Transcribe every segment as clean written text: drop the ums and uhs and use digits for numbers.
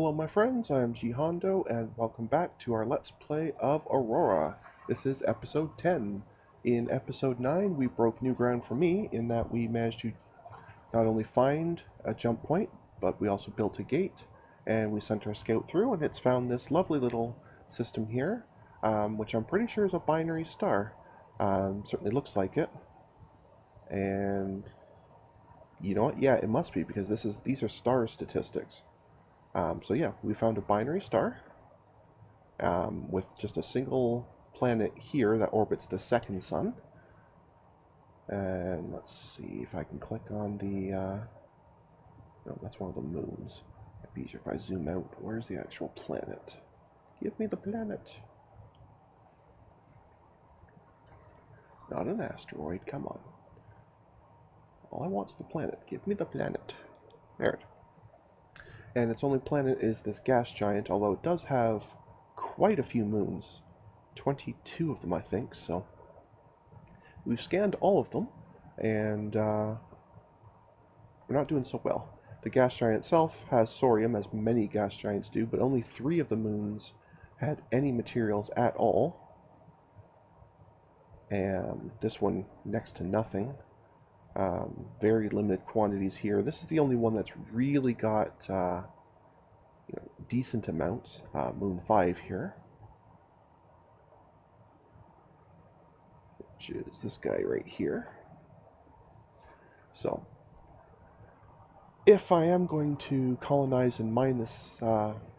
Hello my friends, I am G Hondo and welcome back to our Let's Play of Aurora. This is episode 10. In episode 9 we broke new ground for me in that we managed to not only find a jump point, but we also built a gate and we sent our scout through and it's found this lovely little system here, which I'm pretty sure is a binary star. Certainly looks like it. And you know what? Yeah, it must be because these are star statistics. So yeah, we found a binary star with just a single planet here that orbits the second sun. And let's see if I can click on the... no, that's one of the moons. It'd be easier if I zoom out. Where's the actual planet? Give me the planet. Not an asteroid, come on. All I want is the planet. Give me the planet. There it. And its only planet is this gas giant, although it does have quite a few moons. 22 of them, I think, so we've scanned all of them, and we're not doing so well. The gas giant itself has thorium, as many gas giants do, but only 3 of the moons had any materials at all, and this one next to nothing. Very limited quantities here. This is the only one that's really got decent amounts. Moon 5 here, which is this guy right here. So, if I am going to colonize and mine this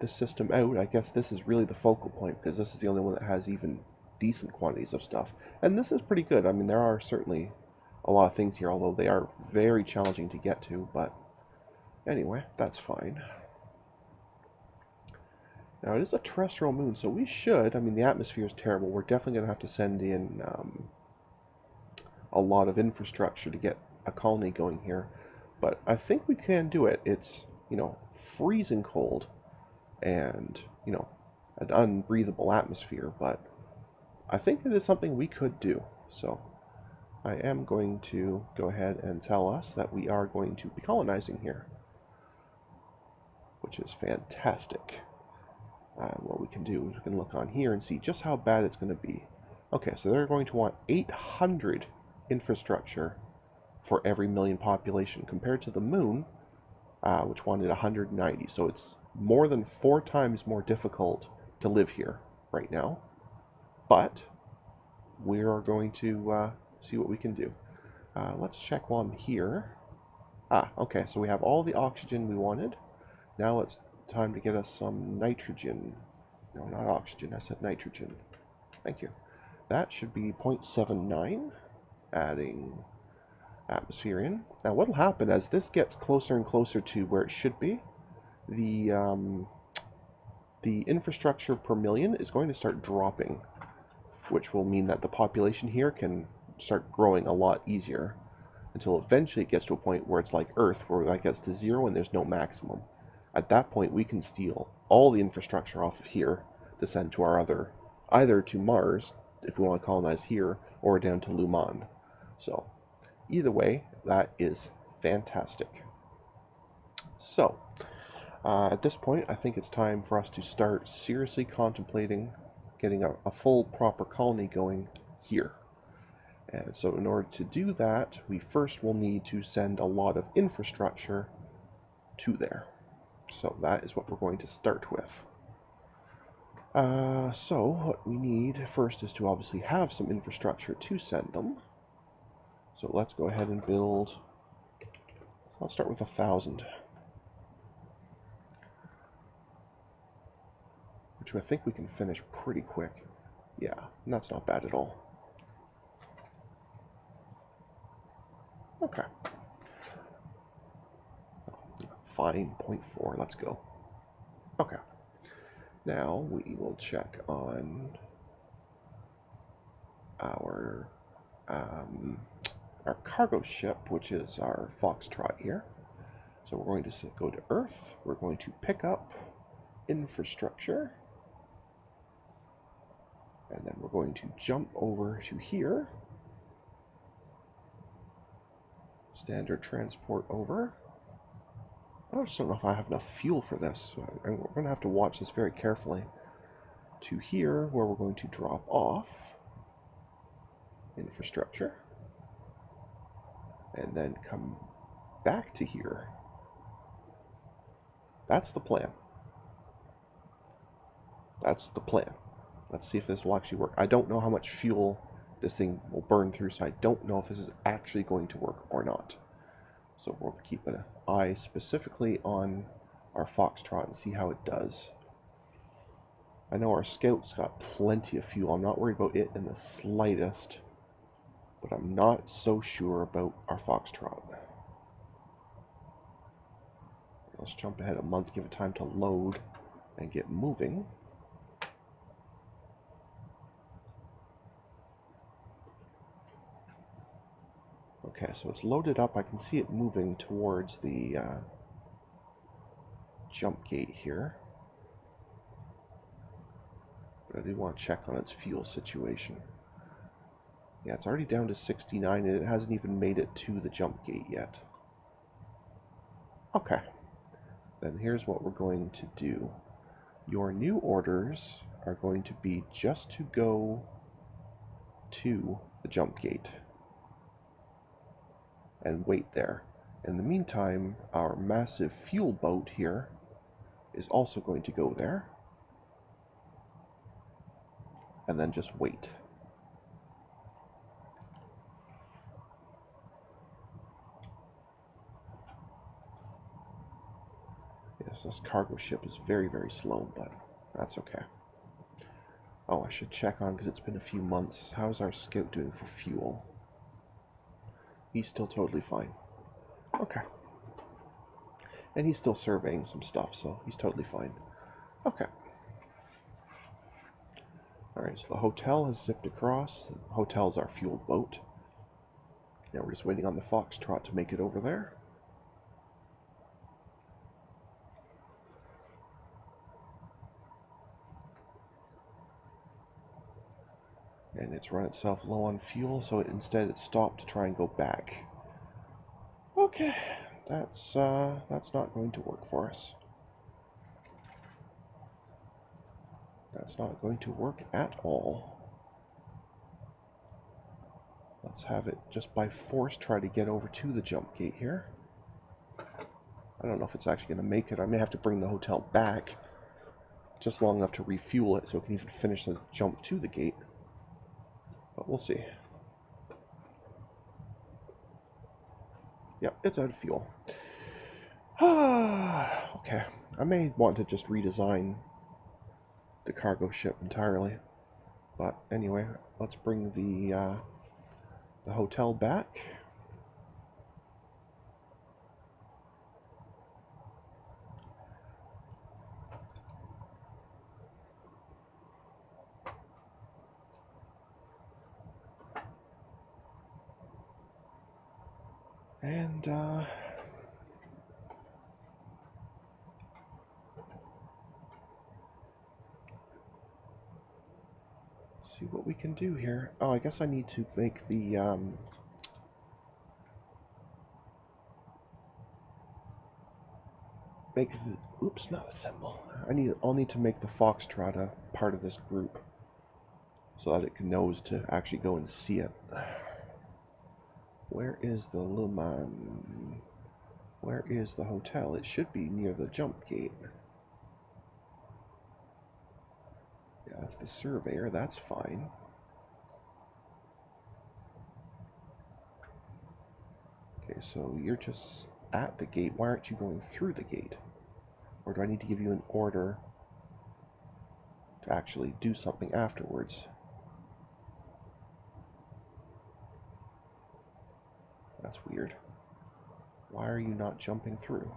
system out, I guess this is really the focal point, because this is the only one that has even decent quantities of stuff. And this is pretty good. I mean, there are certainly a lot of things here, although they are very challenging to get to, but anyway, that's fine. Now, it is a terrestrial moon, so we should, I mean, the atmosphere is terrible. We're definitely going to have to send in a lot of infrastructure to get a colony going here. But I think we can do it. It's, freezing cold and, an unbreathable atmosphere, but I think it is something we could do. So I am going to go ahead and tell us that we are going to be colonizing here, which is fantastic. What we can do is we can look on here and see just how bad it's going to be. Okay, so they're going to want 800 infrastructure for every million population compared to the moon, which wanted 190. So it's more than 4 times more difficult to live here right now. But we are going to see what we can do. Let's check while I'm here. Okay, so we have all the oxygen we wanted. Now it's time to get us some nitrogen. No, not oxygen, I said nitrogen. Thank you. That should be 0.79, adding atmosphere in. Now what will happen as this gets closer and closer to where it should be, the infrastructure per million is going to start dropping, which will mean that the population here can start growing a lot easier until eventually it gets to a point where it's like Earth, where that gets to 0 and there's no maximum. At that point we can steal all the infrastructure off of here to send to our either to Mars if we want to colonize here, or down to Luman. So either way, that is fantastic. So, at this point, I think it's time for us to start seriously contemplating getting a full proper colony going here. And so in order to do that, we first will need to send a lot of infrastructure to there. So that is what we're going to start with. So what we need first is to obviously have some infrastructure to send them. So let's go ahead and build, let's start with 1,000. Which I think we can finish pretty quick. Yeah, and that's not bad at all. Okay. Fine, 0.4, let's go. Okay. Now we will check on our cargo ship, which is our Foxtrot here. So we're going to go to Earth. We're going to pick up infrastructure. And then we're going to jump over to here. Standard transport over. I just don't know if I have enough fuel for this. So we're going to have to watch this very carefully. To here, where we're going to drop off infrastructure, and then come back to here. That's the plan. That's the plan. Let's see if this will actually work. I don't know how much fuel this thing will burn through, so I don't know if this is actually going to work or not. So we'll keep an eye specifically on our Foxtrot and see how it does. I know our Scout's got plenty of fuel. I'm not worried about it in the slightest, but I'm not so sure about our Foxtrot. Let's jump ahead a month, give it time to load and get moving. Okay, so it's loaded up. I can see it moving towards the jump gate here. But I do want to check on its fuel situation. Yeah, it's already down to 69 and it hasn't even made it to the jump gate yet. Okay, then here's what we're going to do. Your new orders are going to be just to go to the jump gate and wait there. In the meantime, our massive fuel boat here is also going to go there and then just wait. Yes, this cargo ship is very, very slow, but that's okay. Oh, I should check on, because it's been a few months. How's our Scout doing for fuel? He's still totally fine. Okay. And he's still surveying some stuff, so he's totally fine. Okay. Alright, so the hotel has zipped across. The hotel's our fueled boat. Now we're just waiting on the Foxtrot to make it over there. And it's run itself low on fuel, so instead it stopped to try and go back. Okay, that's not going to work for us. That's not going to work at all. Let's have it just by force try to get over to the jump gate here. I don't know if it's actually going to make it. I may have to bring the hotel back just long enough to refuel it so it can even finish the jump to the gate. But we'll see. Yep, it's out of fuel. Okay, I may want to just redesign the cargo ship entirely. But anyway, let's bring the hotel back. And see what we can do here. Oh, I guess I need to make the oops, not assemble. I'll need to make the Foxtrot a part of this group so that it knows to actually go and see it. Where is the Luman? Where is the hotel? It should be near the jump gate. Yeah, that's the surveyor. That's fine. Okay, so you're just at the gate. Why aren't you going through the gate? Or do I need to give you an order to actually do something afterwards? That's weird. Why are you not jumping through?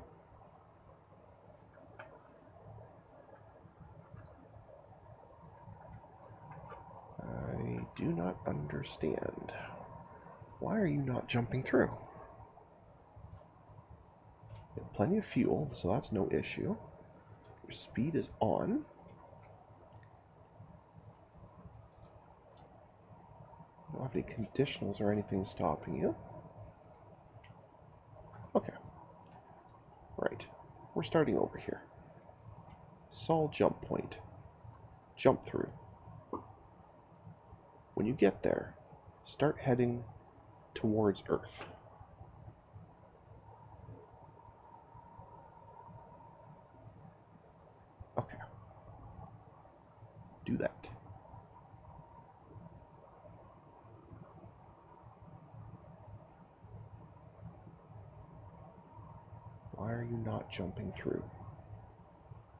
I do not understand. Why are you not jumping through? You have plenty of fuel, so that's no issue. Your speed is on. You don't have any conditionals or anything stopping you. Okay. Right. We're starting over here. Sol jump point. Jump through. When you get there, start heading towards Earth. Okay. Do that. Why are you not jumping through?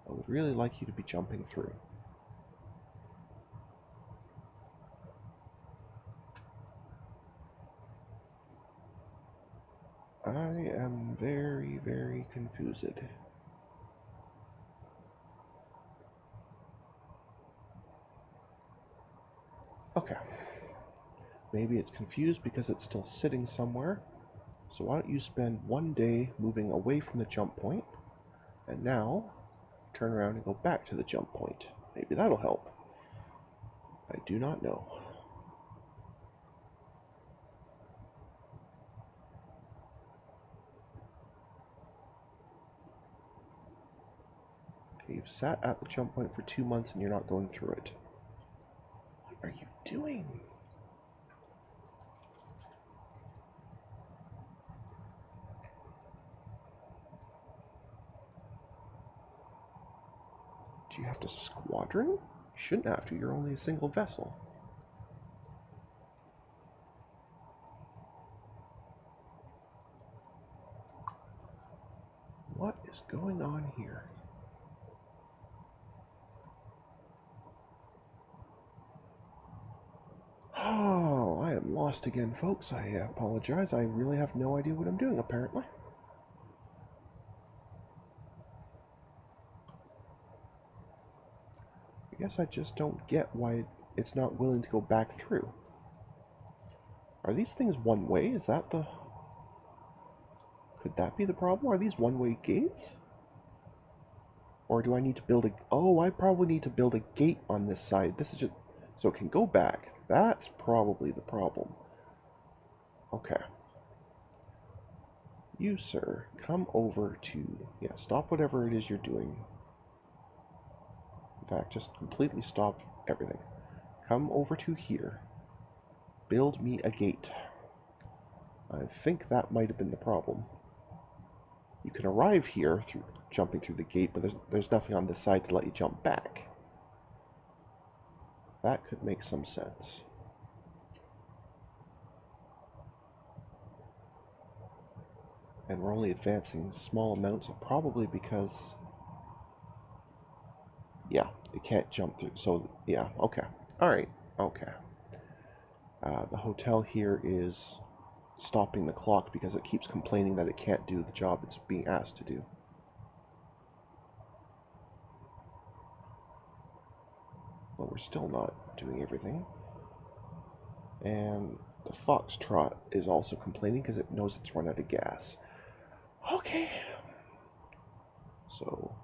I would really like you to be jumping through. I am very, very confused. Okay. Maybe it's confused because it's still sitting somewhere. So why don't you spend one day moving away from the jump point, and now turn around and go back to the jump point. Maybe that'll help. I do not know. Okay, you've sat at the jump point for 2 months and you're not going through it. What are you doing? Do you have to squadron? You shouldn't have to, you're only a single vessel. What is going on here? Oh, I am lost again, folks. I apologize. I really have no idea what I'm doing, apparently. I guess I just don't get why it's not willing to go back through. Are these things one way? Is that the... Could that be the problem? Are these one-way gates? Or do I need to build a... Oh, I probably need to build a gate on this side. This is just... So it can go back. That's probably the problem. Okay. You, sir, come over to... Yeah, stop whatever it is you're doing. In fact, just completely stop everything. Come over to here. Build me a gate. I think that might have been the problem. You can arrive here through jumping through the gate, but there's nothing on this side to let you jump back. That could make some sense. And we're only advancing small amounts, probably because... Yeah, it can't jump through. So, yeah, okay. Alright, okay. The hotel here is stopping the clock because it keeps complaining that it can't do the job it's being asked to do. But we're still not doing everything. And the Foxtrot is also complaining because it knows it's run out of gas. Okay. So,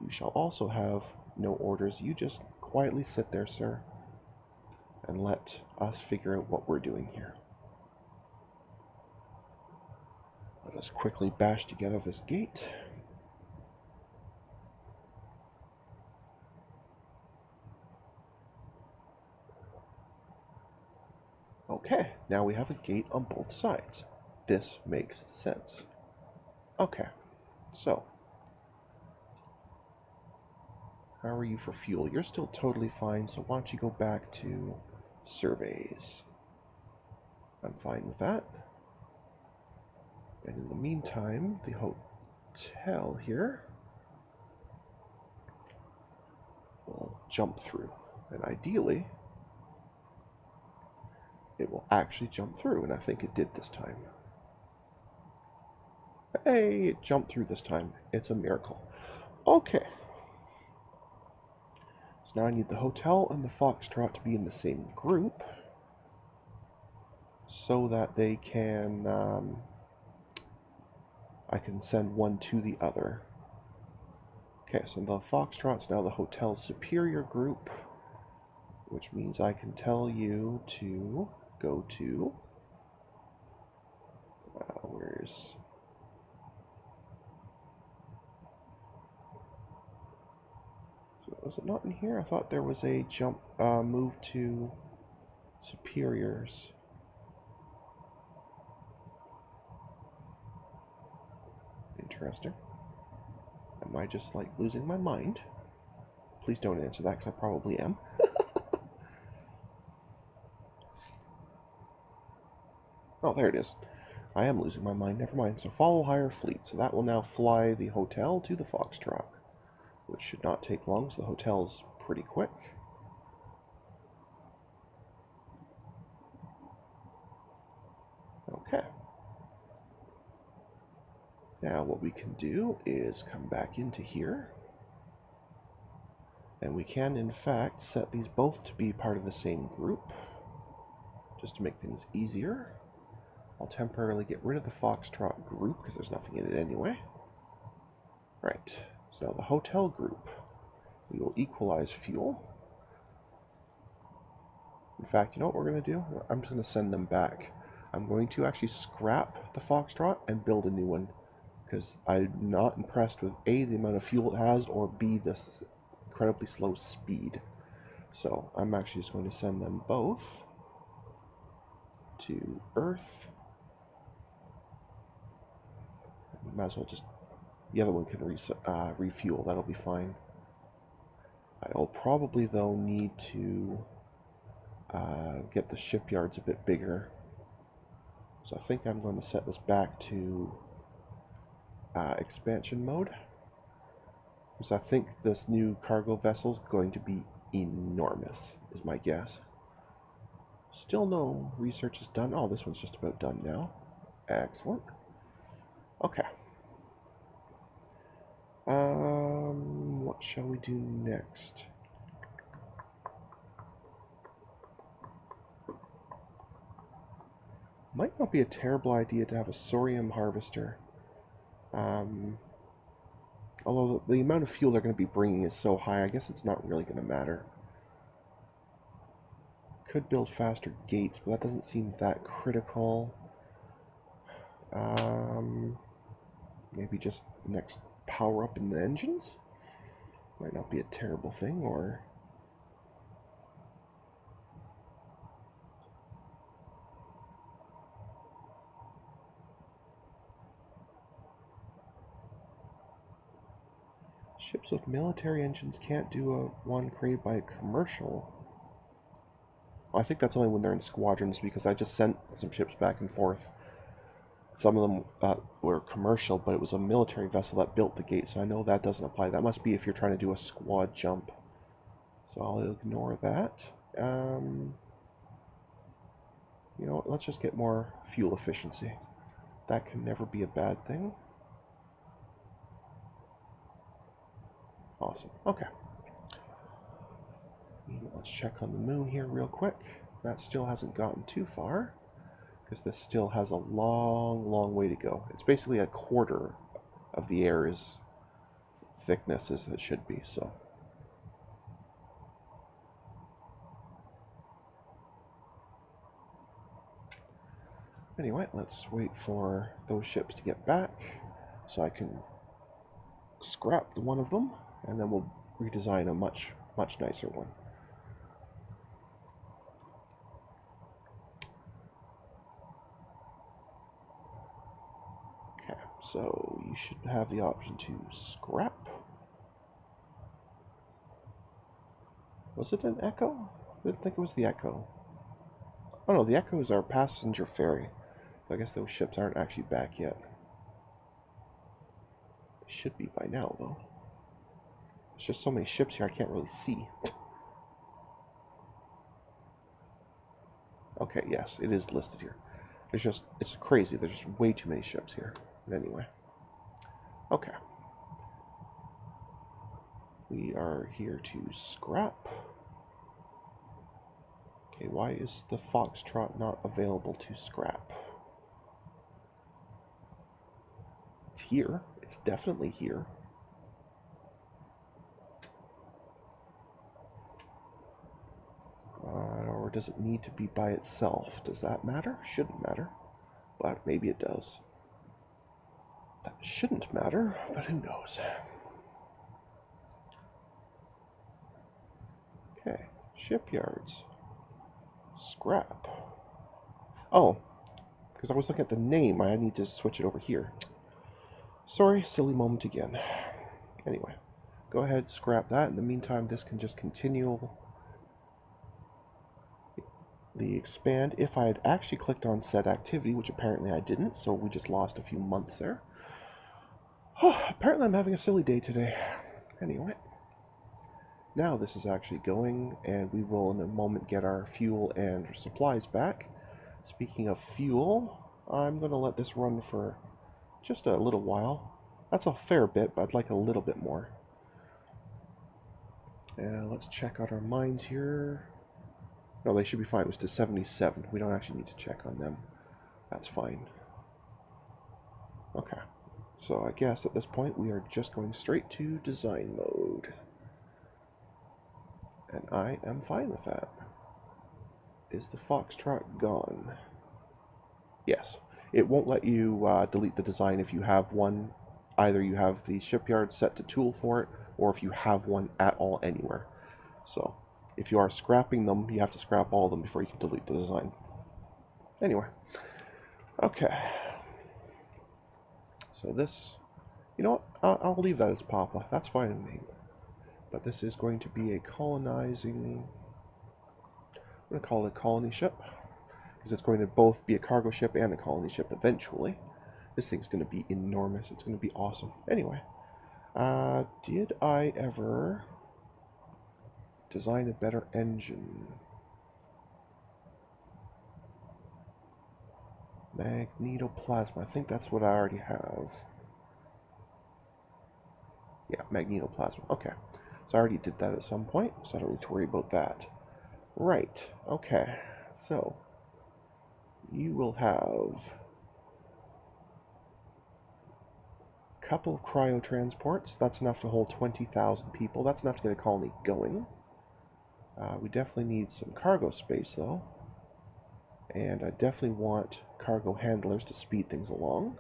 you shall also have no orders. You just quietly sit there, sir, and let us figure out what we're doing here. Let us quickly bash together this gate. Okay, now we have a gate on both sides. This makes sense. Okay, so how are you for fuel? You're still totally fine, so why don't you go back to surveys? I'm fine with that. And in the meantime, the hotel here will jump through. And ideally, it will actually jump through, and I think it did this time. Hey, it jumped through this time. It's a miracle. Okay. So now I need the hotel and the Foxtrot to be in the same group so that they can, I can send one to the other. Okay, so the Foxtrot's now the hotel's superior group, which means I can tell you to go to, where's, Was it not in here? I thought there was a jump, move to superiors. Interesting. Am I just, like, losing my mind? Please don't answer that, because I probably am. Oh, there it is. I am losing my mind. Never mind. So follow higher fleet. So that will now fly the hotel to the Foxtrot, which should not take long, so the hotel's pretty quick. Okay. Now what we can do is come back into here, and we can in fact set these both to be part of the same group, just to make things easier. I'll temporarily get rid of the Foxtrot group because there's nothing in it anyway. Right, so now the hotel group, we will equalize fuel. In fact, you know what we're going to do? I'm just going to send them back. I'm going to actually scrap the Foxtrot and build a new one, because I'm not impressed with A, the amount of fuel it has, or B, this incredibly slow speed. So I'm actually just going to send them both to Earth. Might as well just, the other one can refuel, that'll be fine. I'll probably though need to get the shipyards a bit bigger. So I think I'm going to set this back to expansion mode, because I think this new cargo vessel is going to be enormous, is my guess. Still no research is done. Oh, this one's just about done now. Excellent. Okay. What shall we do next? Might not be a terrible idea to have a Sorium harvester. Although the amount of fuel they're going to be bringing is so high, I guess it's not really going to matter. Could build faster gates, but that doesn't seem that critical. Maybe just next power up in the engines? Might not be a terrible thing, or... Ships with military engines can't do one created by a commercial. Well, I think that's only when they're in squadrons, because I just sent some ships back and forth. Some of them were commercial, but it was a military vessel that built the gate, so I know that doesn't apply. That must be if you're trying to do a squad jump. So I'll ignore that. You know what, let's just get more fuel efficiency. That can never be a bad thing. Awesome. Okay. Let's check on the moon here real quick. That still hasn't gotten too far, because this still has a long, long way to go. It's basically a quarter of the air's thickness as it should be, so. Anyway, let's wait for those ships to get back so I can scrap one of them, and then we'll redesign a much, much nicer one. Okay, so you should have the option to scrap. Was it an Echo? I didn't think it was the Echo. Oh no, the Echo is our passenger ferry. I guess those ships aren't actually back yet. They should be by now, though. There's just so many ships here I can't really see. Okay, yes, it is listed here. It's crazy. There's just way too many ships here. But anyway. Okay. We are here to scrap. Okay, why is the Foxtrot not available to scrap? It's here. It's definitely here. Or does it need to be by itself? Does that matter? Shouldn't matter. But maybe it does. That shouldn't matter, but who knows. Okay, shipyards. Scrap. Oh, because I was looking at the name, I need to switch it over here. Sorry, silly moment again. Anyway, go ahead, scrap that. In the meantime, this can just continue the expand. If I had actually clicked on set activity, which apparently I didn't, so we just lost a few months there. Apparently I'm having a silly day today. Anyway, now this is actually going, and we will in a moment get our fuel and supplies back. Speaking of fuel, I'm going to let this run for just a little while. That's a fair bit, but I'd like a little bit more. Let's check out our mines here. No, they should be fine. It was to 77. We don't actually need to check on them. That's fine. Okay. So I guess at this point we are just going straight to design mode. And I am fine with that. Is the Foxtrot gone? Yes. It won't let you delete the design if you have one. Either you have the shipyard set to tool for it, or if you have one at all anywhere. So, if you are scrapping them, you have to scrap all of them before you can delete the design. Anyway. Okay. So this, you know what, I'll leave that as Papa. That's fine with me. But this is going to be a colonizing, I'm going to call it a colony ship, because it's going to both be a cargo ship and a colony ship eventually. This thing's going to be enormous. It's going to be awesome. Anyway, did I ever design a better engine? Magnetoplasma. I think that's what I already have. Yeah, magnetoplasma. Okay. So I already did that at some point, so I don't need to worry about that. Right. Okay. So you will have a couple of cryo transports. That's enough to hold 20,000 people. That's enough to get a colony going. We definitely need some cargo space, though. And I definitely want cargo handlers to speed things along.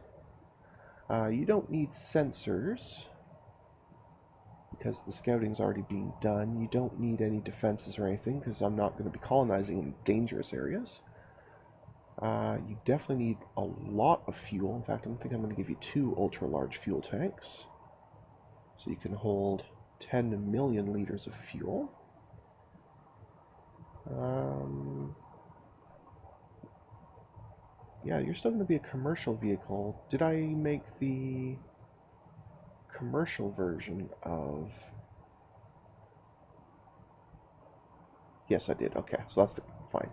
You don't need sensors, because the scouting's already being done. You don't need any defenses or anything, because I'm not going to be colonizing in dangerous areas. You definitely need a lot of fuel. In fact, I think I'm going to give you 2 ultra-large fuel tanks. So you can hold 10 million liters of fuel. Yeah, you're still going to be a commercial vehicle. Did I make the commercial version of... Yes, I did. Okay, so that's fine.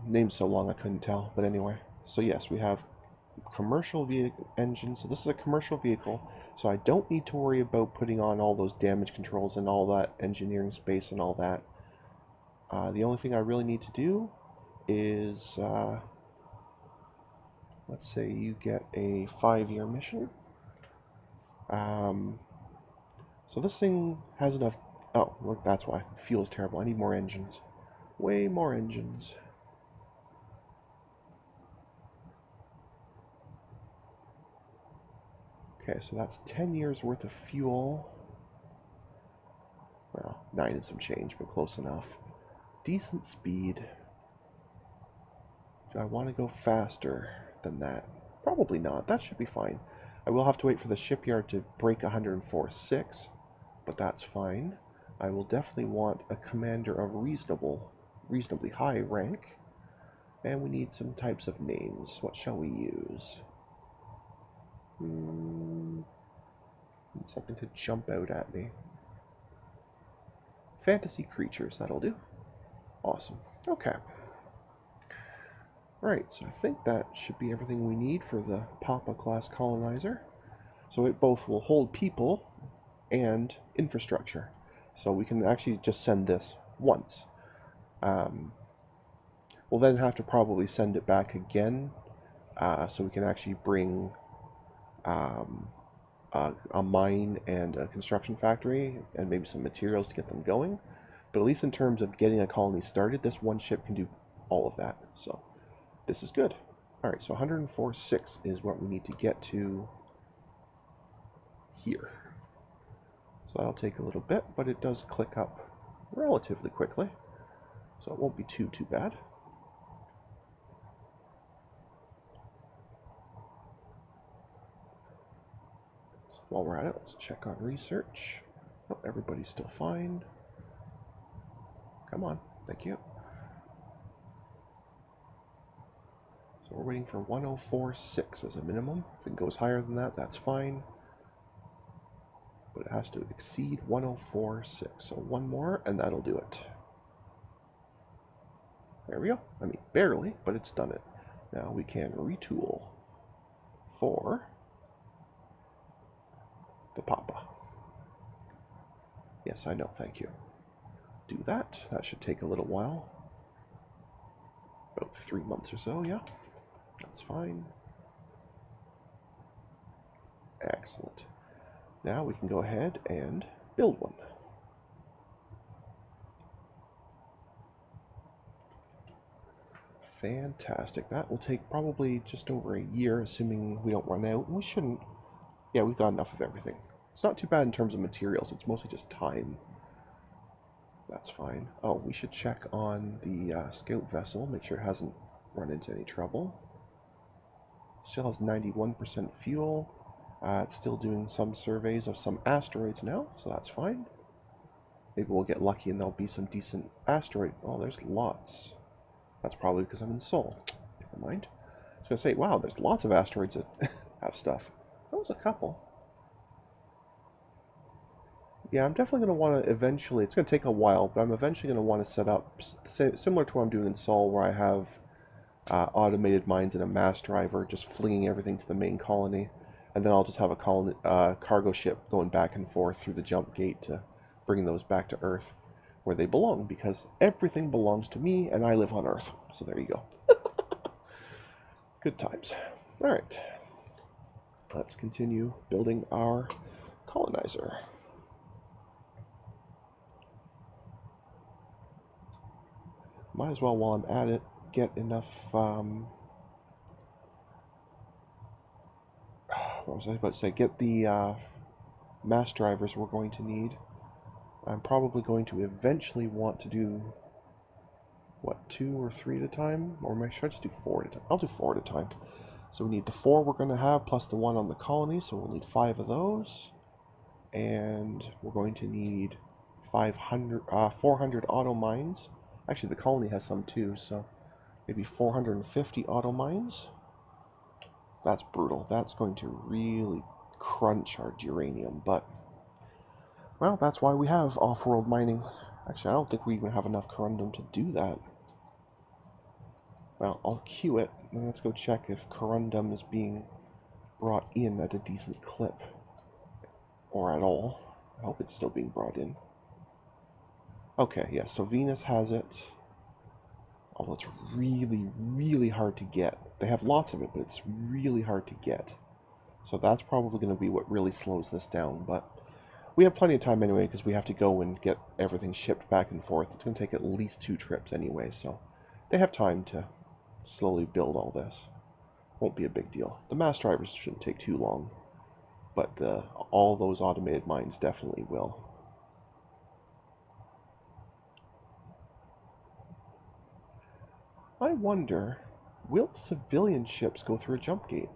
Name's so long I couldn't tell, but anyway. So yes, we have commercial vehicle engine. So this is a commercial vehicle, so I don't need to worry about putting on all those damage controls and all that engineering space and all that. The only thing I really need to do is, let's say you get a 5-year mission. So this thing has enough... Oh, look, that's why. Fuel's terrible. I need more engines. Way more engines. Okay, so that's 10 years worth of fuel. Well, 9 and some change, but close enough. Decent speed. Do I want to go faster than that? Probably not. That should be fine. I will have to wait for the shipyard to break 104.6, but that's fine. I will definitely want a commander of reasonably high rank. And we need some types of names. What shall we use? Need something to jump out at me. Fantasy creatures, that'll do. Awesome. Okay. Right, so I think that should be everything we need for the Papa class colonizer. So it both will hold people and infrastructure. So we can actually just send this once. We'll then have to probably send it back again, so we can actually bring a mine and a construction factory and maybe some materials to get them going. But at least in terms of getting a colony started, this one ship can do all of that. So this is good. All right, so 104.6 is what we need to get to here. So that'll take a little bit, but it does click up relatively quickly, so it won't be too bad. So while we're at it, let's check on research. Oh, everybody's still fine. Come on, thank you. So we're waiting for 1046 as a minimum. If it goes higher than that, that's fine. But it has to exceed 1046. So one more, and that'll do it. There we go. I mean, barely, but it's done it. Now we can retool for the Papa. Yes, I know, thank you. Do that. That should take a little while. About 3 months or so, yeah. That's fine. Excellent. Now we can go ahead and build one. Fantastic. That will take probably just over a year, assuming we don't run out. We shouldn't. Yeah, we've got enough of everything. It's not too bad in terms of materials. It's mostly just time. That's fine. Oh, we should check on the scout vessel, make sure it hasn't run into any trouble. Still has 91% fuel. It's still doing some surveys of some asteroids now, so that's fine. Maybe we'll get lucky and there'll be some decent asteroid. Oh, there's lots. That's probably because I'm in Seoul. Never mind. I was going to say, wow, there's lots of asteroids that have stuff. That was a couple. Yeah, I'm definitely going to want to eventually, it's going to take a while, but I'm eventually going to want to set up, similar to what I'm doing in Seoul, where I have automated mines and a mass driver just flinging everything to the main colony. And then I'll just have a cargo ship going back and forth through the jump gate to bring those back to Earth, where they belong, because everything belongs to me and I live on Earth. So there you go. Good times. All right. Let's continue building our colonizer. Might as well, while I'm at it, get enough, what was I about to say? Get the mass drivers we're going to need. I'm probably going to eventually want to do, what, 2 or 3 at a time? Or should I just do 4 at a time? I'll do 4 at a time. So we need the 4 we're going to have, plus the 1 on the colony, so we'll need 5 of those. And we're going to need 400 auto mines. Actually, the colony has some too, so maybe 450 auto mines. That's brutal. That's going to really crunch our uranium, but, well, that's why we have off-world mining. Actually, I don't think we even have enough corundum to do that. Well, I'll queue it, and let's go check if corundum is being brought in at a decent clip. Or at all. I hope it's still being brought in. Okay, yeah, so Venus has it. Although it's really, really hard to get. They have lots of it, but it's really hard to get. So that's probably going to be what really slows this down, but we have plenty of time anyway, because we have to go and get everything shipped back and forth. It's going to take at least 2 trips anyway, so they have time to slowly build all this. Won't be a big deal. The mass drivers shouldn't take too long, but all those automated mines definitely will. I wonder, will civilian ships go through a jump gate?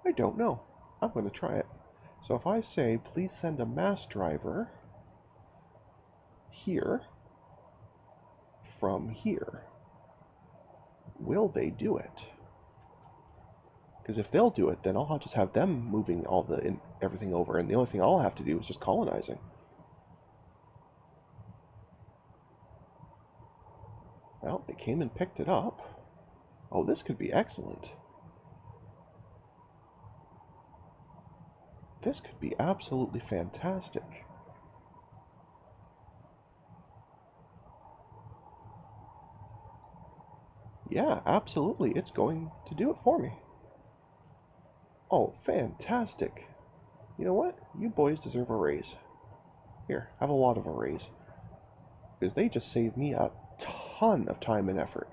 I don't know. I'm going to try it. So if I say, please send a mass driver here from here, will they do it? Because if they'll do it, then I'll just have them moving everything over, and the only thing I'll have to do is just colonizing. Well, they came and picked it up. Oh, this could be excellent. This could be absolutely fantastic. Yeah, absolutely. It's going to do it for me. Oh, fantastic. You know what? You boys deserve a raise. Here, have a lot of a raise. Because they just saved me a ton of time and effort.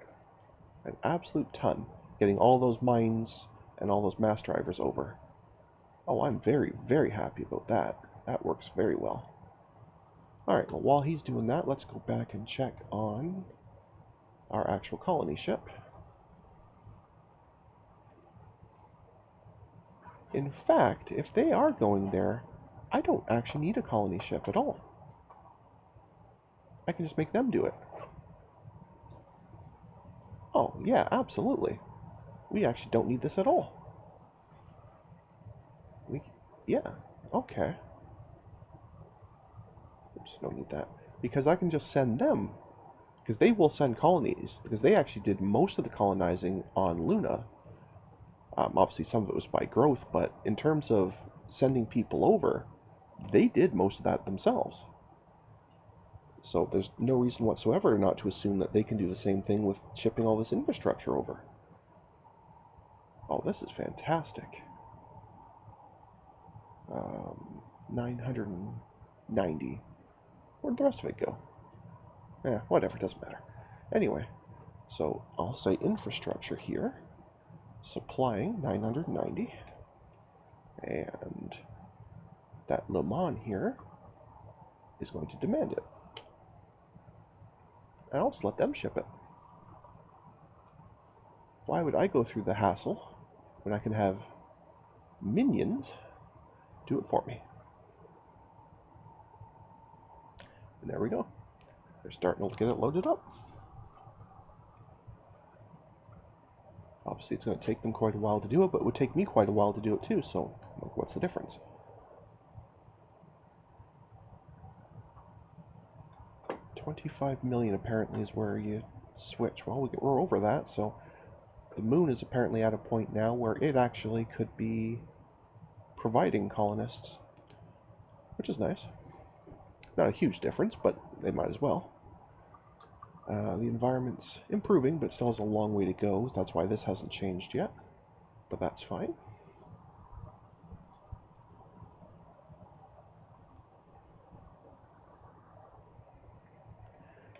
An absolute ton. Getting all those mines and all those mass drivers over. Oh, I'm very, very happy about that. That works very well. Alright, well, while he's doing that, let's go back and check on our actual colony ship. In fact, if they are going there, I don't actually need a colony ship at all. I can just make them do it. Oh, yeah, absolutely. We actually don't need this at all. Yeah, okay. Oops, don't need that. Because I can just send them. Because they will send colonies. Because they actually did most of the colonizing on Luna. Obviously, some of it was by growth, but in terms of sending people over, they did most of that themselves. So there's no reason whatsoever not to assume that they can do the same thing with shipping all this infrastructure over. Oh, this is fantastic. 990. Where'd the rest of it go? Whatever, doesn't matter. Anyway, so I'll say infrastructure here, supplying 990, and that Le Mans here is going to demand it. And I'll just let them ship it. Why would I go through the hassle when I can have minions do it for me? And there we go. They're starting to get it loaded up. Obviously, it's going to take them quite a while to do it, but it would take me quite a while to do it too, so what's the difference? $25 million apparently is where you switch. Well, we're over that, so the moon is apparently at a point now where it actually could be providing colonists, which is nice. Not a huge difference, but they might as well. The environment's improving, but it still has a long way to go. That's why this hasn't changed yet, but that's fine.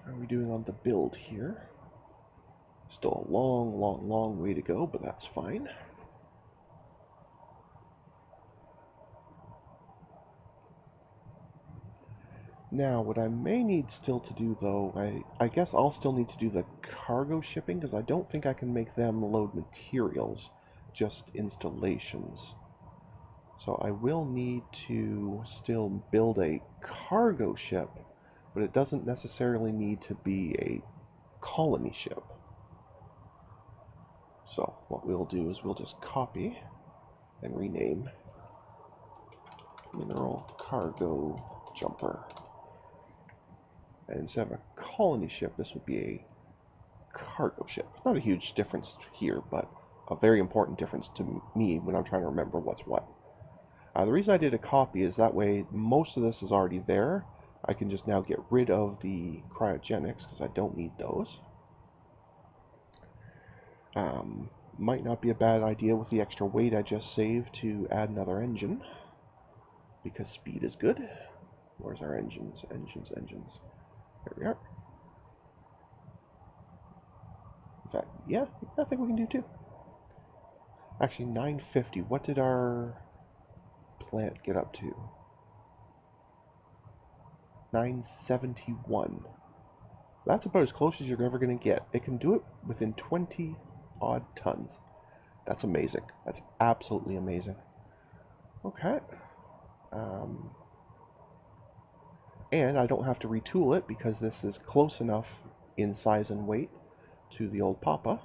How are we doing on the build here? Still a long way to go, but that's fine. Now, what I may need still to do, though, I guess I'll still need to do the cargo shipping, because I don't think I can make them load materials, just installations. So I will need to still build a cargo ship, but it doesn't necessarily need to be a colony ship. So what we'll do is we'll just copy and rename Mineral Cargo Jumper. And instead of a colony ship, this would be a cargo ship. Not a huge difference here, but a very important difference to me when I'm trying to remember what's what. The reason I did a copy is that way most of this is already there. I can just now get rid of the cryogenics because I don't need those. Might not be a bad idea with the extra weight I just saved to add another engine, because speed is good. Where's our engines? Engines. There we are. In fact, yeah, I think we can do two. Actually, 950. What did our plant get up to? 971. That's about as close as you're ever going to get. It can do it within 20 odd tons. That's amazing. That's absolutely amazing. Okay. And I don't have to retool it because this is close enough in size and weight to the old Papa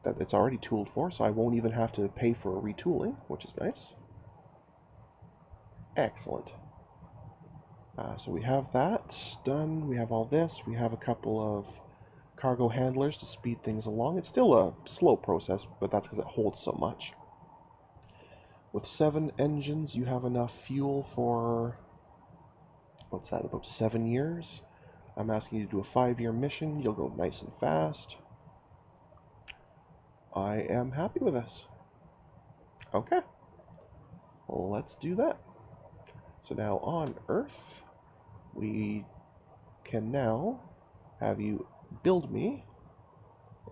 that it's already tooled for, so I won't even have to pay for a retooling, which is nice. Excellent. So we have that done. We have all this. We have a couple of cargo handlers to speed things along. It's still a slow process, but that's because it holds so much. With 7 engines, you have enough fuel for, what's that, about 7 years? I'm asking you to do a 5-year mission. You'll go nice and fast. I am happy with this. Okay. Well, let's do that. So now on Earth, we can now have you build me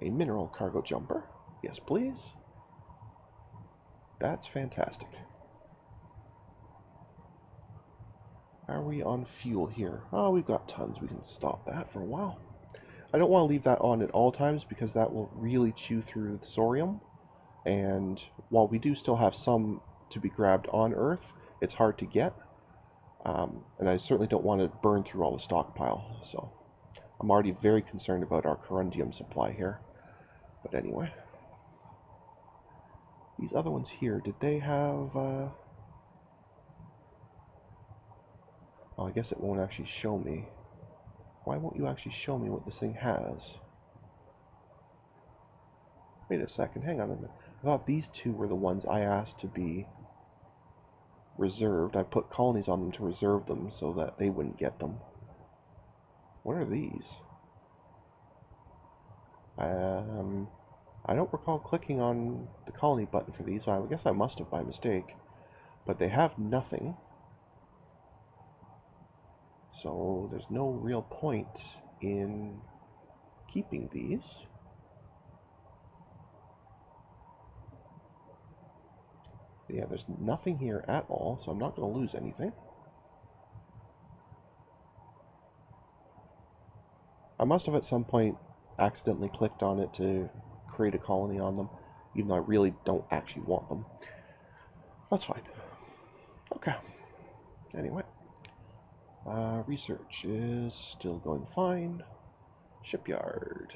a mineral cargo jumper. Yes, please. That's fantastic. How are we on fuel here? Oh, we've got tons. We can stop that for a while. I don't want to leave that on at all times because that will really chew through the thorium. And while we do still have some to be grabbed on Earth, it's hard to get. And I certainly don't want to burn through all the stockpile. So I'm already very concerned about our corundium supply here. But anyway. These other ones here, did they have... Oh, I guess it won't actually show me. Why won't you actually show me what this thing has? Wait a second, hang on a minute. I thought these two were the ones I asked to be reserved. I put colonies on them to reserve them so that they wouldn't get them. What are these? I don't recall clicking on the colony button for these, so I guess I must have by mistake. But they have nothing. So there's no real point in keeping these. Yeah, there's nothing here at all, so I'm not going to lose anything. I must have at some point accidentally clicked on it to create a colony on them, even though I really don't actually want them. That's fine. Okay. Anyway. Research is still going fine. Shipyard.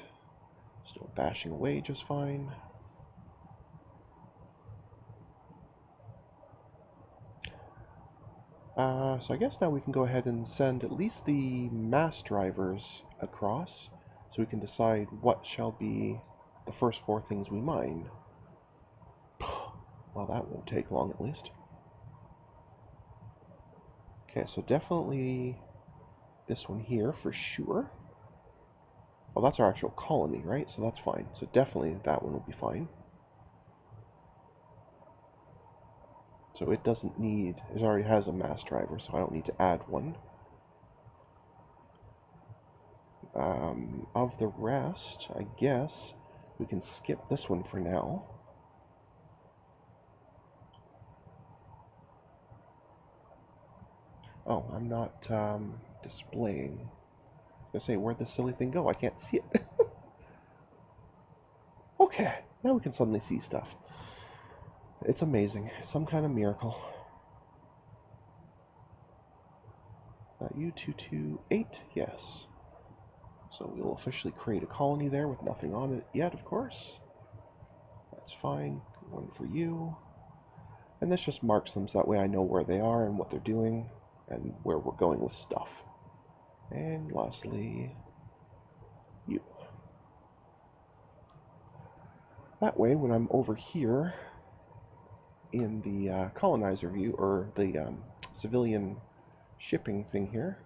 Still bashing away just fine. So I guess now we can go ahead and send at least the mass drivers across so we can decide what shall be the first 4 things we mine. Well, that won't take long at least. Okay, so definitely this one here for sure. Well, that's our actual colony, right? So that's fine. So definitely that one will be fine. So it doesn't need, it already has a mass driver, so I don't need to add one. Of the rest, I guess we can skip this one for now. Oh, I'm not displaying. I was gonna say, where'd this silly thing go? I can't see it. Okay, now we can suddenly see stuff. It's amazing. Some kind of miracle. U228, yes. So we'll officially create a colony there with nothing on it yet, of course. That's fine. One for you. And this just marks them so that way I know where they are and what they're doing and where we're going with stuff. And lastly, you. That way, when I'm over here in the colonizer view, or the civilian shipping thing here,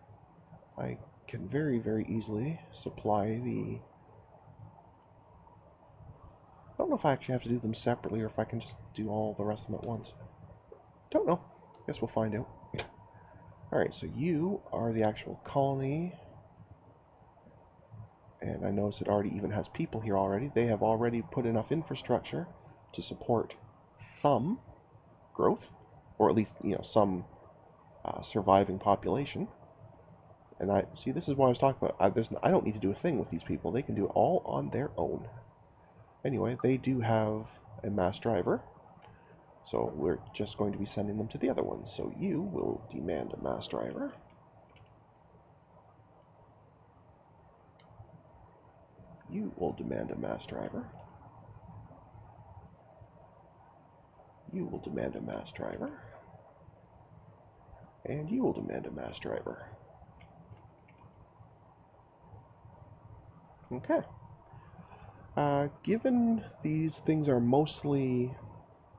I can very, very easily supply the... I don't know if I actually have to do them separately or if I can just do all the rest of them at once. Don't know. Guess we'll find out. Alright, so you are the actual colony. And I notice it already even has people here already. They have already put enough infrastructure to support some growth, or at least, you know, some surviving population. And I see, this is what I was talking about. I don't need to do a thing with these people. They can do it all on their own. Anyway, they do have a mass driver, so we're just going to be sending them to the other ones. So you will demand a mass driver. You will demand a mass driver. You will demand a mass driver. And you will demand a mass driver. Okay. Given these things are mostly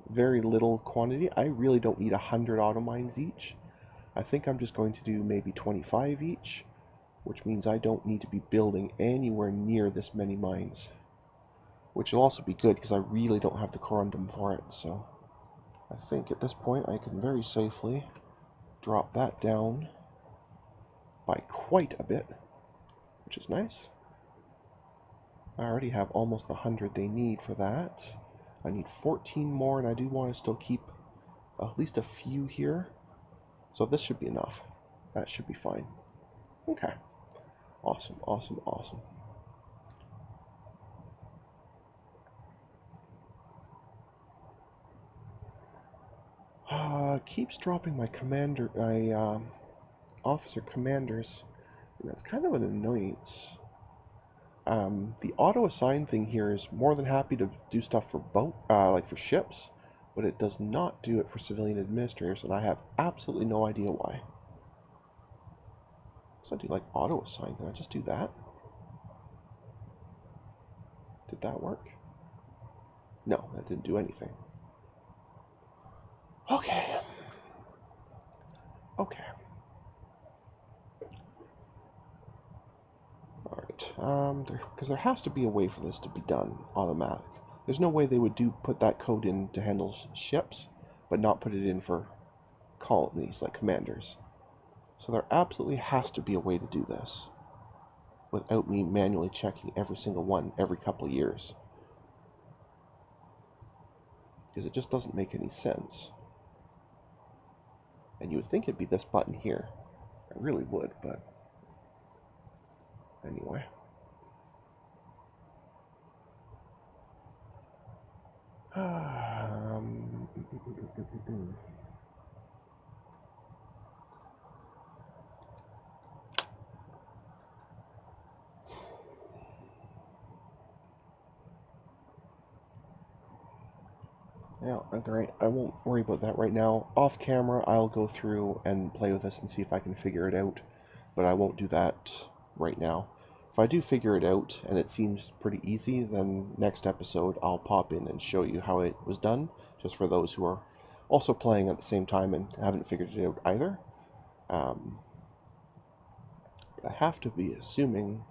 very little quantity, I really don't need 100 auto mines each. I think I'm just going to do maybe 25 each, which means I don't need to be building anywhere near this many mines. Which will also be good because I really don't have the corundum for it, so I think at this point I can very safely drop that down by quite a bit, which is nice. I already have almost the 100 they need for that. I need 14 more, and I do want to still keep at least a few here. So this should be enough. That should be fine. Okay. Awesome, awesome, awesome. Keeps dropping my commander, my officer commanders, and that's kind of an annoyance. The auto assign thing here is more than happy to do stuff for like for ships, but it does not do it for civilian administrators, and I have absolutely no idea why. So I do like auto assign. Can I just do that? Did that work? No, that didn't do anything. Okay. Okay. Alright, because there has to be a way for this to be done automatic. There's no way they would put that code in to handle ships, but not put it in for colonies, like commanders. So there absolutely has to be a way to do this, without me manually checking every single one every couple of years. Because it just doesn't make any sense. And you would think it'd be this button here. I really would, but anyway. Yeah, great. I won't worry about that right now. Off camera, I'll go through and play with this and see if I can figure it out, but I won't do that right now. If I do figure it out and it seems pretty easy, then next episode I'll pop in and show you how it was done, just for those who are also playing at the same time and haven't figured it out either. But I have to be assuming,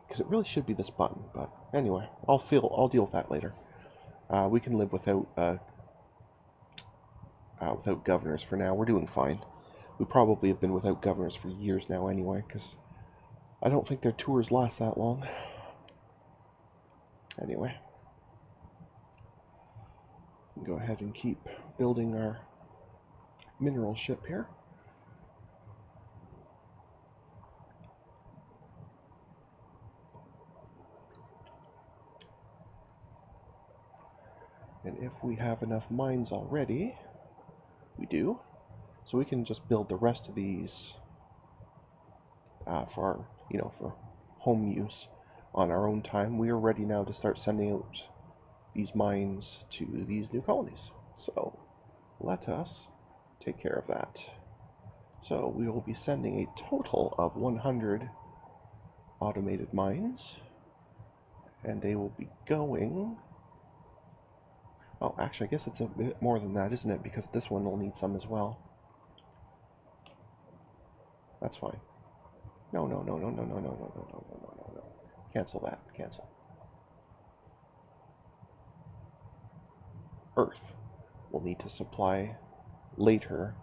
because it really should be this button, but anyway, I'll deal with that later. We can live without governors for now. We're doing fine. We probably have been without governors for years now anyway, because I don't think their tours last that long. Anyway, go ahead and keep building our mineral ship here. And if we have enough mines already, we do, so we can just build the rest of these for for home use on our own time. We are ready now to start sending out these mines to these new colonies. So let us take care of that. So we will be sending a total of 100 automated mines, and they will be going... Oh, actually, I guess it's a bit more than that, isn't it? Because this one will need some as well. That's fine. No, no, no, no, no, no, no, no, no, no, no, no, no. Cancel that. Cancel. Earth will need to supply later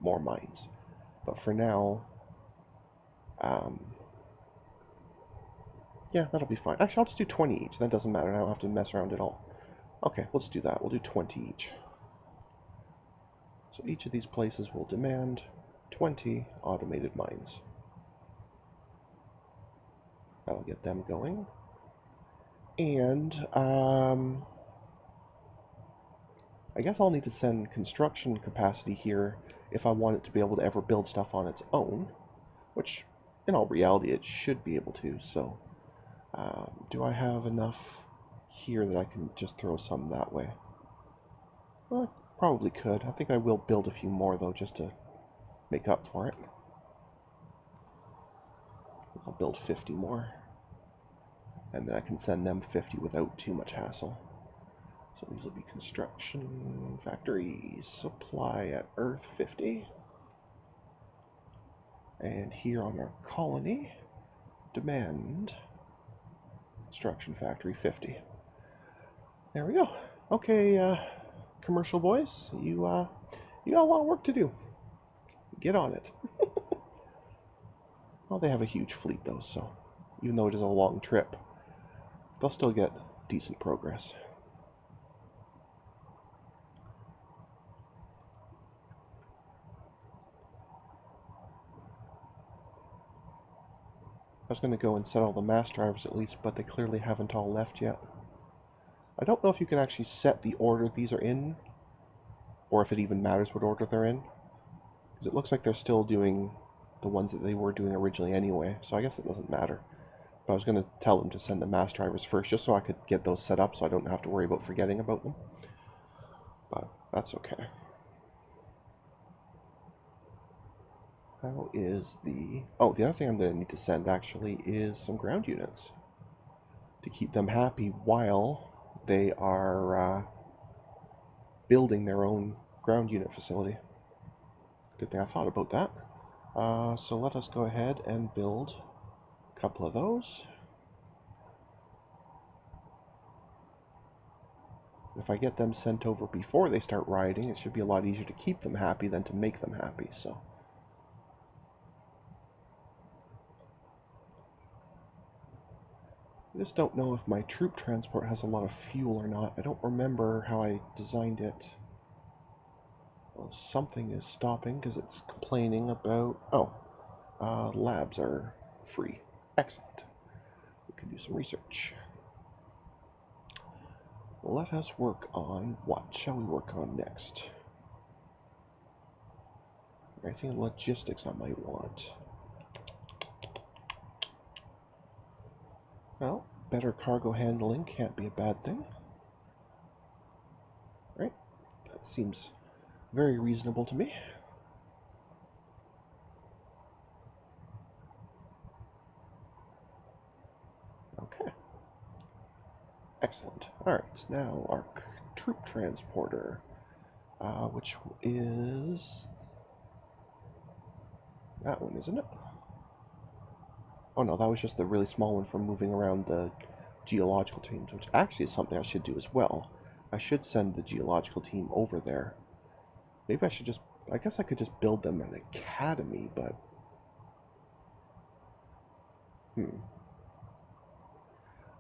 more mines. But for now, yeah, that'll be fine. Actually, I'll just do 20 each. That doesn't matter. I don't have to mess around at all. Okay, let's do that. We'll do 20 each. So each of these places will demand 20 automated mines. That'll get them going. And I guess I'll need to send construction capacity here if I want it to be able to ever build stuff on its own, which in all reality it should be able to. So do I have enough here that I can just throw some that way? Well, I probably could. I think I will build a few more though, just to make up for it. I'll build 50 more, and then I can send them 50 without too much hassle. So these will be construction factories, supply at Earth 50, and here on our colony, demand construction factory 50. There we go. Okay, commercial boys, you got a lot of work to do. Get on it. Well, they have a huge fleet though, so even though it is a long trip, they'll still get decent progress. I was going to go and set all the mass drivers at least, but they clearly haven't all left yet. I don't know if you can actually set the order these are in, or if it even matters what order they're in, because it looks like they're still doing the ones that they were doing originally anyway, so I guess it doesn't matter. But I was going to tell them to send the mass drivers first, just so I could get those set up so I don't have to worry about forgetting about them. But that's okay. How is the... Oh, the other thing I'm going to need to send, actually, is some ground units to keep them happy while they are building their own ground unit facility. Good thing I thought about that. So let us go ahead and build a couple of those. If I get them sent over before they start riding, it should be a lot easier to keep them happy than to make them happy, so... I just don't know if my troop transport has a lot of fuel or not. I don't remember how I designed it. Well, something is stopping because it's complaining about... Oh, labs are free. Excellent. We can do some research. Let us work on... What shall we work on next? Anything in logistics I might want. Well, better cargo handling can't be a bad thing. Right? That seems very reasonable to me. Okay. Excellent. Alright, now our troop transporter, which is that one, isn't it? Oh no, that was just the really small one for moving around the geological teams, which actually is something I should do as well. I should send the geological team over there. Maybe I should just... I guess I could just build them an academy, but...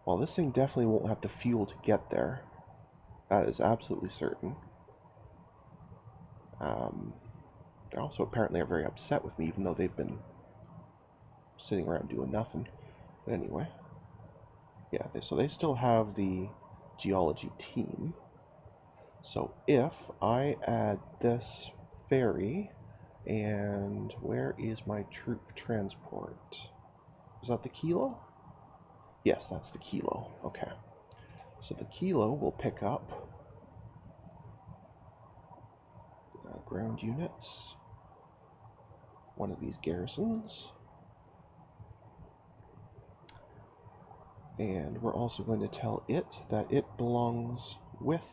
Well, this thing definitely won't have the fuel to get there. That is absolutely certain. They also apparently are very upset with me, even though they've been sitting around doing nothing. But anyway. Yeah, so they still have the geology team. So if I add this ferry, and where is my troop transport? Is that the Kilo? Yes, that's the Kilo. Okay. So the Kilo will pick up ground units, one of these garrisons, and we're also going to tell it that it belongs with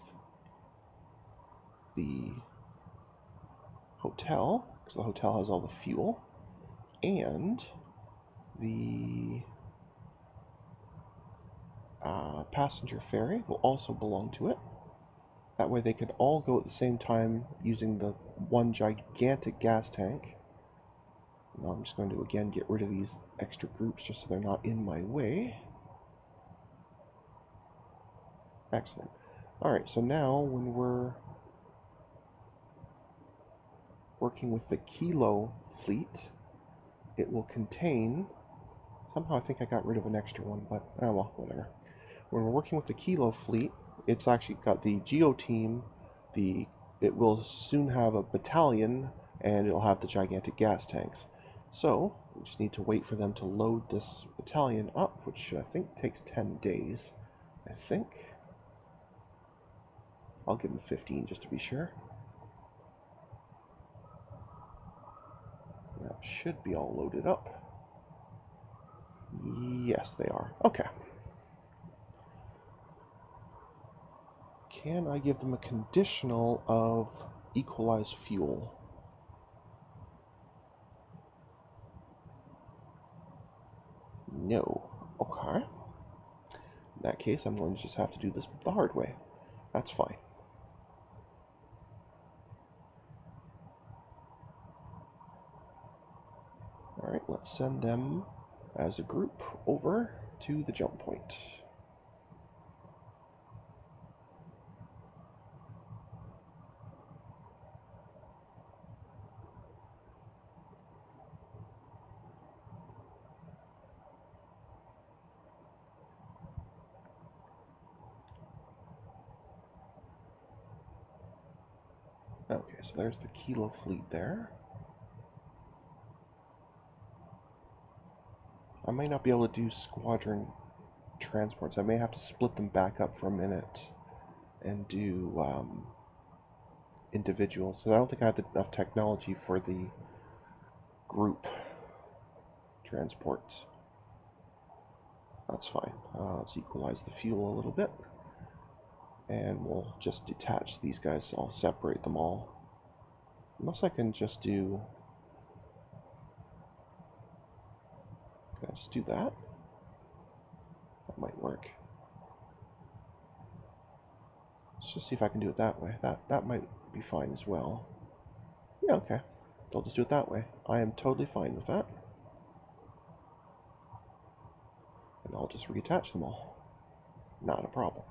the hotel, because the hotel has all the fuel, and the passenger ferry will also belong to it. That way they could all go at the same time using the one gigantic gas tank. Now I'm just going to again get rid of these extra groups just so they're not in my way. Excellent. Alright, so now when we're working with the Kilo fleet, it will contain... Somehow I think I got rid of an extra one, but oh well, whatever. When we're working with the Kilo fleet, it's actually got the Geo team, it will soon have a battalion, and it'll have the gigantic gas tanks. So, we just need to wait for them to load this battalion up, which I think takes 10 days. I think. I'll give them 15 just to be sure. That should be all loaded up. Yes, they are. Okay. Can I give them a conditional of equalized fuel? No. Okay. In that case, I'm going to just have to do this the hard way. That's fine. Alright, let's send them as a group over to the jump point. Okay, so there's the Kilo fleet there. I might not be able to do squadron transports. I may have to split them back up for a minute and do individuals. So I don't think I have enough technology for the group transports. That's fine. Let's equalize the fuel a little bit. And we'll just detach these guys. I'll separate them all. Unless I can just do... Can I just do that? That might work. Let's just see if I can do it that way. That might be fine as well. Yeah, okay. I'll just do it that way. I am totally fine with that. And I'll just reattach them all. Not a problem.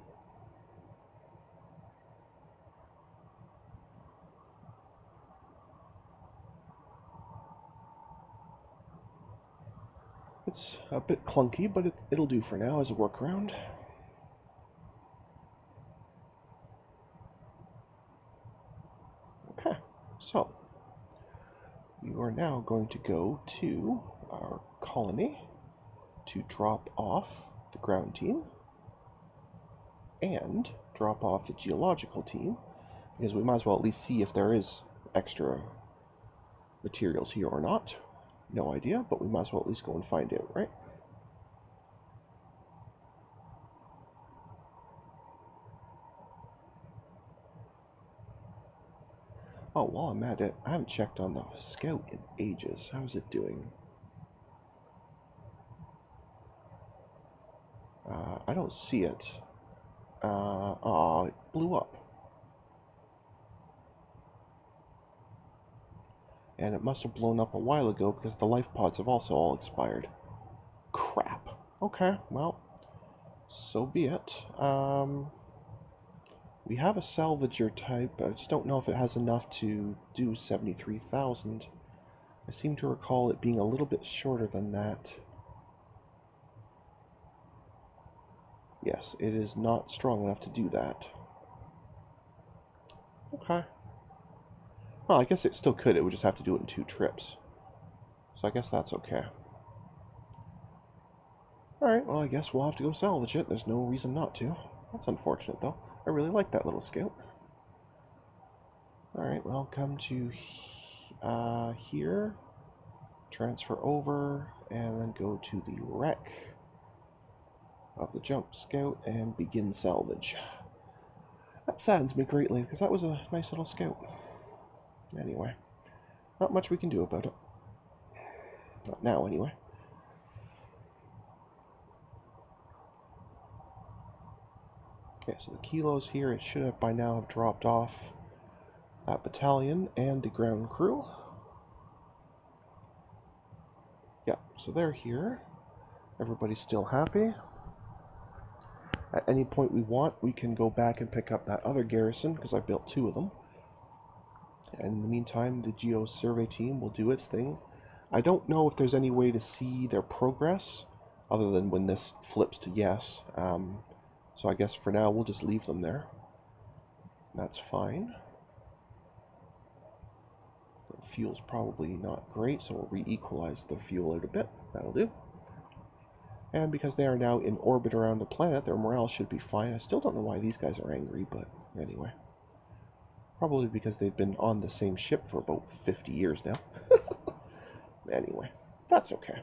It's a bit clunky, but it'll do for now as a workaround. Okay, so you are now going to go to our colony to drop off the ground team and drop off the geological team, because we might as well at least see if there is extra materials here or not. No idea, but we might as well at least go and find out, right? Oh, while I'm at it, I haven't checked on the scout in ages. How's it doing? I don't see it. It blew up. And it must have blown up a while ago because the life pods have also all expired. Crap. Okay, well, so be it. We have a salvager type, but I just don't know if it has enough to do 73,000. I seem to recall it being a little bit shorter than that. Yes, it is not strong enough to do that. Okay. Well, I guess it still could. It would just have to do it in 2 trips. So I guess that's okay. Alright, well, I guess we'll have to go salvage it. There's no reason not to. That's unfortunate, though. I really like that little scout. Alright, well, come to here. Transfer over, and then go to the wreck of the jump scout and begin salvage. That saddens me greatly, because that was a nice little scout. Anyway, not much we can do about it. Not now, anyway. Okay, so the kilos here, it should have by now have dropped off that battalion and the ground crew. Yeah, so they're here. Everybody's still happy. At any point we want, we can go back and pick up that other garrison, because I built 2 of them. And in the meantime, the Geo Survey team will do its thing. I don't know if there's any way to see their progress, other than when this flips to yes. So I guess for now, we'll just leave them there. That's fine. The fuel's probably not great, so we'll re-equalize the fuel out a bit. That'll do. And because they are now in orbit around the planet, their morale should be fine. I still don't know why these guys are angry, but anyway. Probably because they've been on the same ship for about 50 years now. Anyway, that's okay.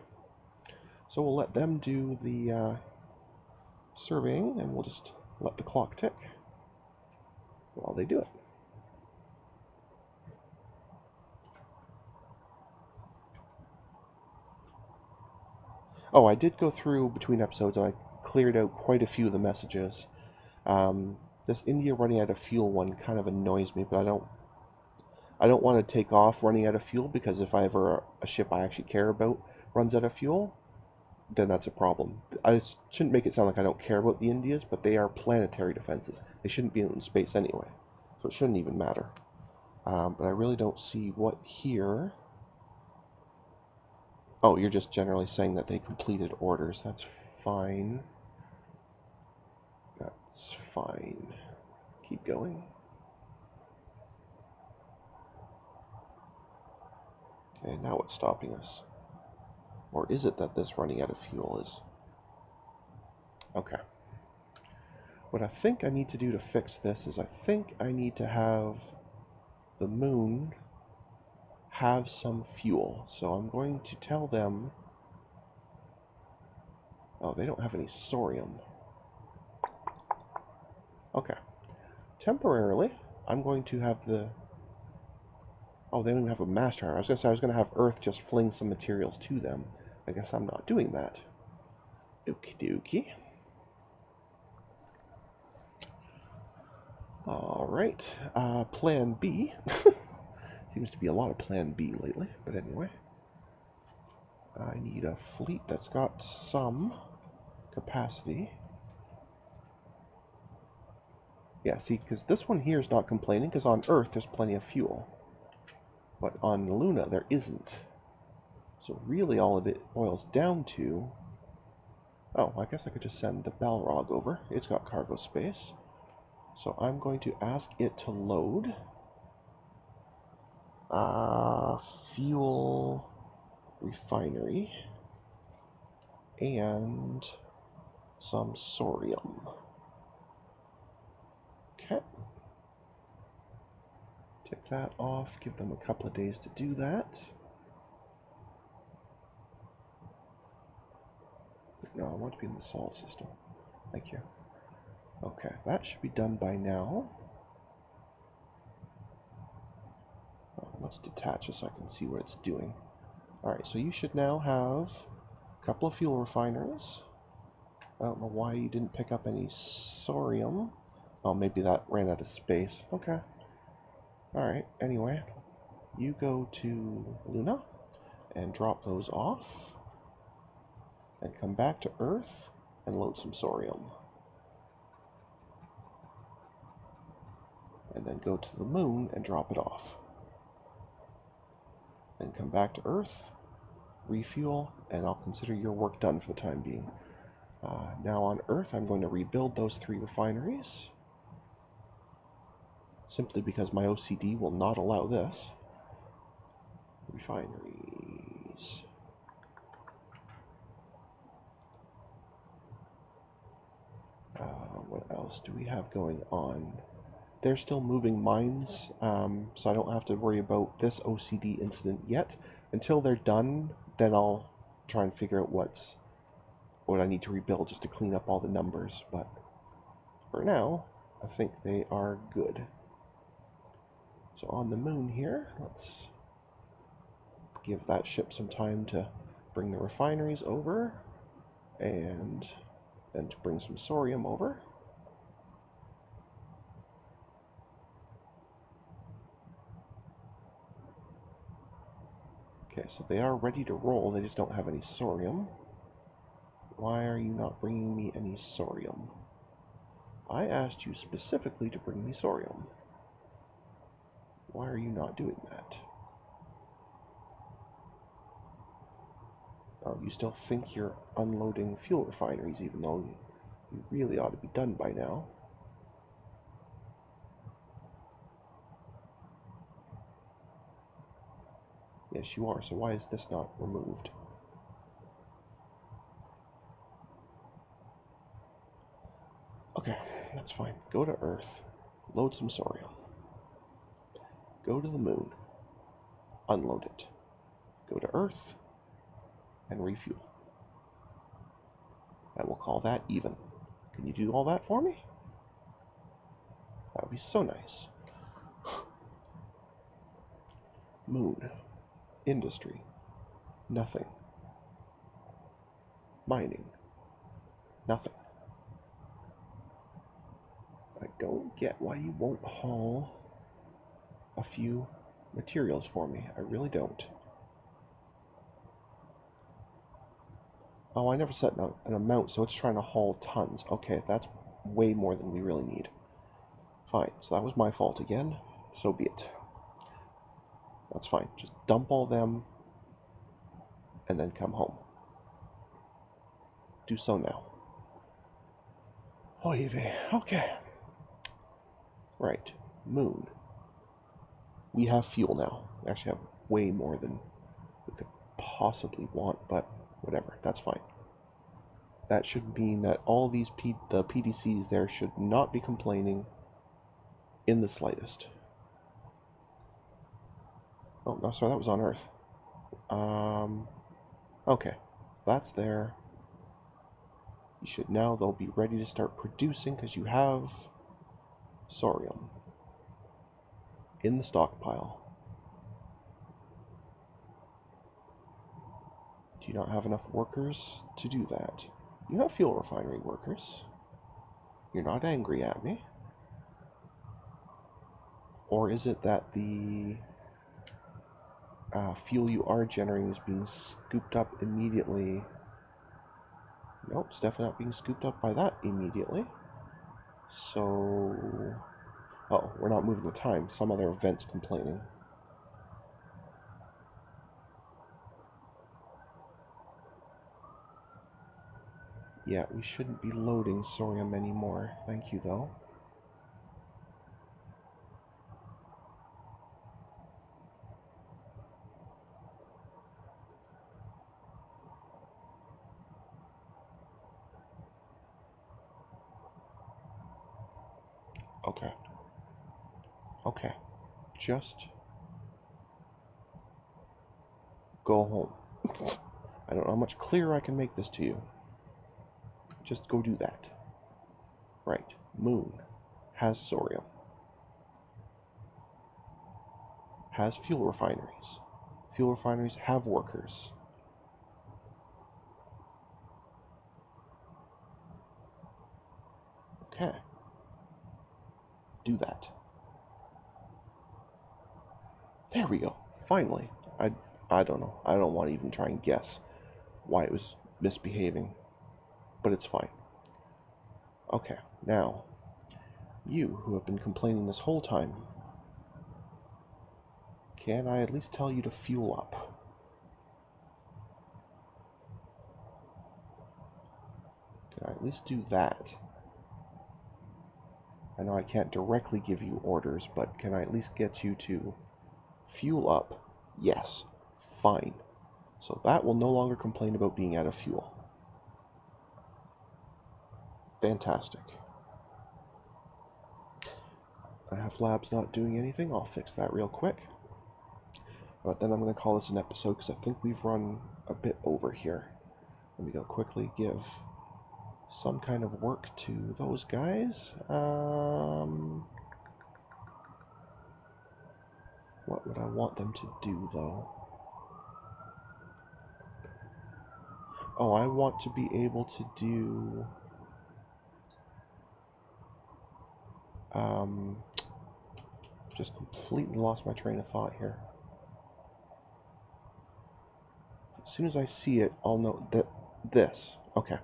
So we'll let them do the surveying, and we'll just let the clock tick while they do it. Oh, I did go through between episodes, and I cleared out quite a few of the messages. This India running out of fuel one kind of annoys me, but I don't want to take off running out of fuel, because if ever a ship I actually care about runs out of fuel, then that's a problem. I shouldn't make it sound like I don't care about the Indias, but they are planetary defenses. They shouldn't be in space anyway, so it shouldn't even matter. But I really don't see what here... Oh, you're just generally saying that they completed orders. That's fine. That's fine. Keep going. now what's stopping us? Or is it that this running out of fuel is... Okay. What I think I need to do to fix this is I think I need to have the moon have some fuel. So I'm going to tell them... Oh, they don't have any sorium. Okay. Temporarily, I'm going to have the... Oh, they don't even have a master tower. I was going to say I was going to have Earth just fling some materials to them. I guess I'm not doing that. Okie dokie. Alright. Plan B. Seems to be a lot of Plan B lately, but anyway. I need a fleet that's got some capacity. Yeah, see, because this one here is not complaining, because on Earth there's plenty of fuel. But on Luna there isn't. So really all it boils down to... Oh, I guess I could just send the Balrog over. It's got cargo space. So I'm going to ask it to load fuel refinery and some sorium. Okay. Take that off, give them a couple of days to do that. No, I want to be in the sol system. Thank you. Okay, that should be done by now. Let's detach it so I can see what it's doing. Alright, so you should now have a couple of fuel refineries. I don't know why you didn't pick up any sorium. Oh, maybe that ran out of space. Okay. Alright, anyway. You go to Luna and drop those off. And come back to Earth and load some sorium. And then go to the moon and drop it off. Then come back to Earth, refuel, and I'll consider your work done for the time being. Now on Earth, I'm going to rebuild those 3 refineries. Simply because my OCD will not allow this. Refineries. What else do we have going on? They're still moving mines, so I don't have to worry about this OCD incident yet. Until they're done, then I'll try and figure out what I need to rebuild just to clean up all the numbers. But for now, I think they are good. So on the moon here, let's give that ship some time to bring the refineries over, and then to bring some sorium over. Okay, so they are ready to roll, they just don't have any sorium. Why are you not bringing me any sorium? I asked you specifically to bring me sorium. Why are you not doing that? Oh, you still think you're unloading fuel refineries, even though you really ought to be done by now. Yes, you are, so why is this not removed? Okay, that's fine. Go to Earth, load some sorium. Go to the moon, unload it. Go to Earth, and refuel. And we'll call that even. Can you do all that for me? That would be so nice. Moon. Industry. Nothing. Mining. Nothing. I don't get why you won't haul a few materials for me. I really don't. Oh, I never set an amount, so it's trying to haul tons. Okay, that's way more than we really need. Fine, so that was my fault again. So be it. That's fine. Just dump all them and then come home. Do so now. Oy vey. Okay. Right. Moon. We have fuel now. We actually have way more than possibly want, but whatever, that's fine. That should mean that all these the PDCs there should not be complaining in the slightest. Oh, no, sorry, that was on Earth. Okay, that's there. You should now, they'll be ready to start producing because you have Saurium in the stockpile. Do you not have enough workers to do that? You have fuel refinery workers. You're not angry at me. Or is it that the fuel you are generating is being scooped up immediately? Nope, it's definitely not being scooped up by that immediately. So... oh, we're not moving the time. Some other event's complaining. Yeah, we shouldn't be loading Saurium anymore. Thank you, though. Okay. Okay. Just go home. I don't know how much clearer I can make this to you. Just go do that. Right. Moon has Saurium. Has fuel refineries. Fuel refineries have workers. Okay. Do that. There we go. Finally. I don't know. I don't want to even try and guess why it was misbehaving. But it's fine. Okay, now, you who have been complaining this whole time, can I at least tell you to fuel up? Can I at least do that? I know I can't directly give you orders, but can I at least get you to fuel up? Yes. Fine. So that will no longer complain about being out of fuel. Fantastic. I have labs not doing anything. I'll fix that real quick. But then I'm going to call this an episode because I think we've run a bit over here. Let me go quickly give some kind of work to those guys. What would I want them to do, though? Oh, I want to be able to do... just completely lost my train of thought here. As soon as I see it, I'll know that this. Okay.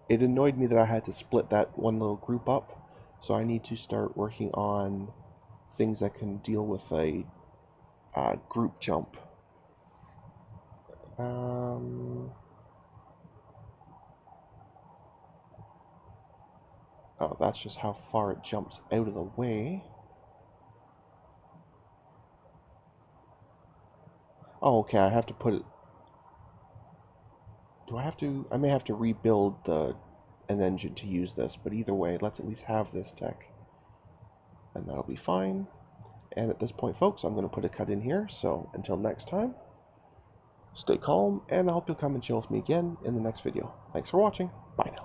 It annoyed me that I had to split that one little group up, so I need to start working on things that can deal with a group jump. Oh, that's just how far it jumps out of the way. Oh, okay, I have to put it... do I have to... I may have to rebuild an engine to use this, but either way, let's at least have this tech. And that'll be fine. And at this point, folks, I'm going to put a cut in here, so until next time, stay calm, and I hope you'll come and chill with me again in the next video. Thanks for watching. Bye now.